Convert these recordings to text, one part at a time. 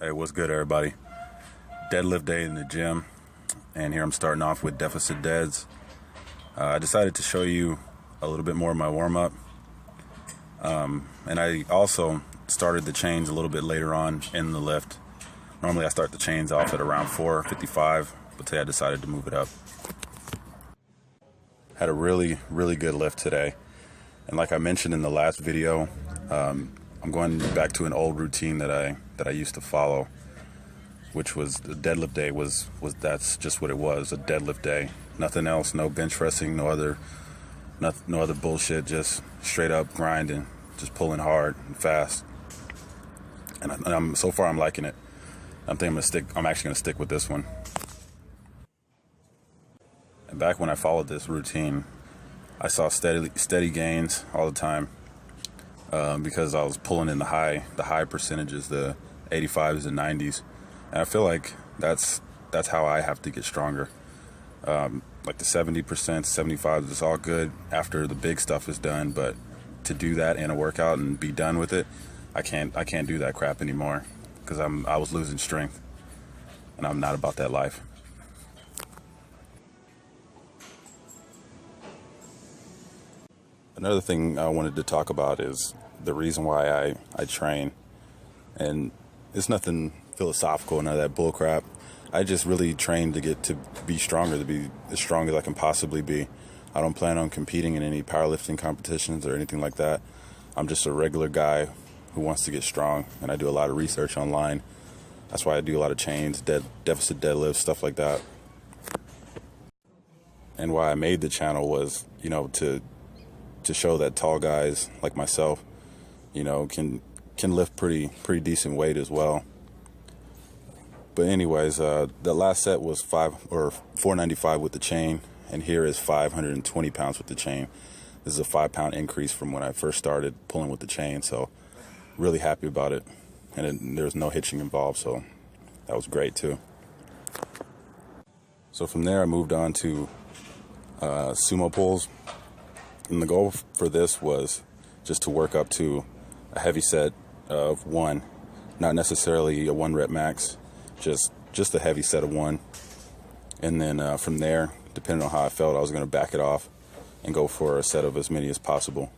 Hey, what's good, everybody? Deadlift day in the gym, and here I'm starting off with deficit deads. I decided to show you a little bit more of my warm-up, and I also started the chains a little bit later on in the lift. Normally I start the chains off at around 455, but today I decided to move it up. Had a really good lift today, and like I mentioned in the last video, I'm going back to an old routine that I used to follow, which was the deadlift day. Was that's just what it was, a deadlift day. Nothing else, no bench pressing, no other bullshit, just straight up grinding, just pulling hard and fast. And I'm so far I'm liking it. I'm actually gonna stick with this one. And back when I followed this routine, I saw steady gains all the time. Because I was pulling in the high percentages, the 85s and 90s, and I feel like that's how I have to get stronger. Like the 70%, 75s is all good after the big stuff is done, but to do that in a workout and be done with it, I can't do that crap anymore because I was losing strength, and I'm not about that life. Another thing I wanted to talk about is the reason why I train, and it's nothing philosophical, none of that bull crap. I just really train to be stronger, to be as strong as I can possibly be. I don't plan on competing in any powerlifting competitions or anything like that. I'm just a regular guy who wants to get strong, and I do a lot of research online. That's why I do a lot of chains, deficit deadlifts, stuff like that. And why I made the channel was, to show that tall guys like myself, can lift pretty decent weight as well. But anyways, the last set was 495 with the chain, and here is 520 pounds with the chain. This is a 5-pound increase from when I first started pulling with the chain, so really happy about it. And there was no hitching involved, so that was great too. So from there I moved on to sumo pulls, and the goal for this was just to work up to a heavy set of 1, not necessarily a 1 rep max, just a heavy set of 1. And then from there, depending on how I felt, I was going to back it off and go for a set of as many as possible.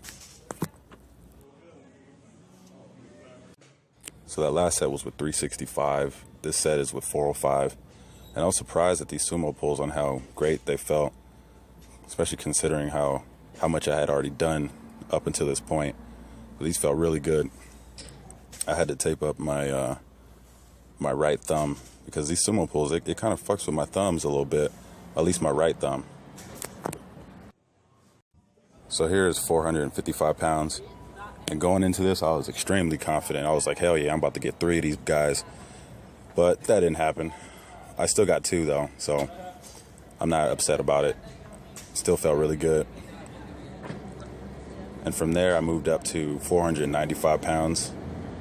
So that last set was with 365. This set is with 405. And I was surprised at these sumo pulls on how great they felt, especially considering how much I had already done up until this point. But these felt really good. I had to tape up my my right thumb because these sumo pulls, it kind of fucks with my thumbs a little bit, at least my right thumb. So here's 455 pounds. And going into this, I was extremely confident. I was like, hell yeah, I'm about to get 3 of these guys. But that didn't happen. I still got 2 though, so I'm not upset about it. Still felt really good. And from there, I moved up to 495 pounds,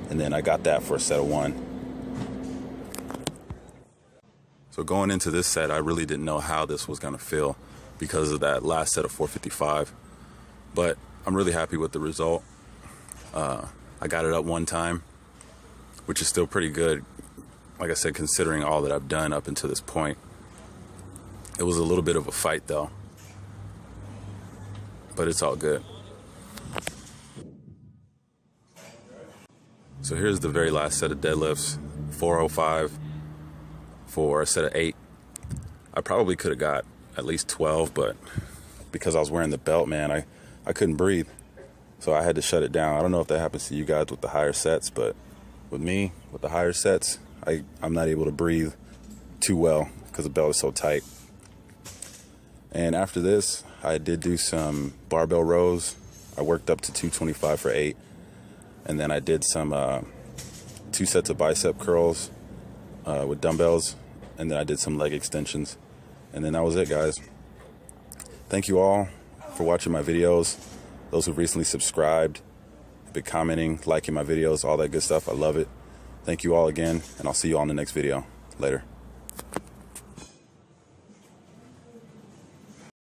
and then I got that for a set of 1. So going into this set, I really didn't know how this was going to feel because of that last set of 455. But I'm really happy with the result. I got it up 1 time, which is still pretty good. Like I said, considering all that I've done up until this point. It was a little bit of a fight, though. But it's all good. So here's the very last set of deadlifts, 405 for a set of 8. I probably could have got at least 12, but because I was wearing the belt, man, I couldn't breathe. So I had to shut it down. I don't know if that happens to you guys with the higher sets, but with me, with the higher sets, I'm not able to breathe too well because the belt is so tight. And after this, I did do some barbell rows. I worked up to 225 for 8. And then I did some 2 sets of bicep curls with dumbbells. And then I did some leg extensions. And then that was it, guys. Thank you all for watching my videos. Those who've recently subscribed, been commenting, liking my videos, all that good stuff. I love it. Thank you all again, and I'll see you all in the next video. Later.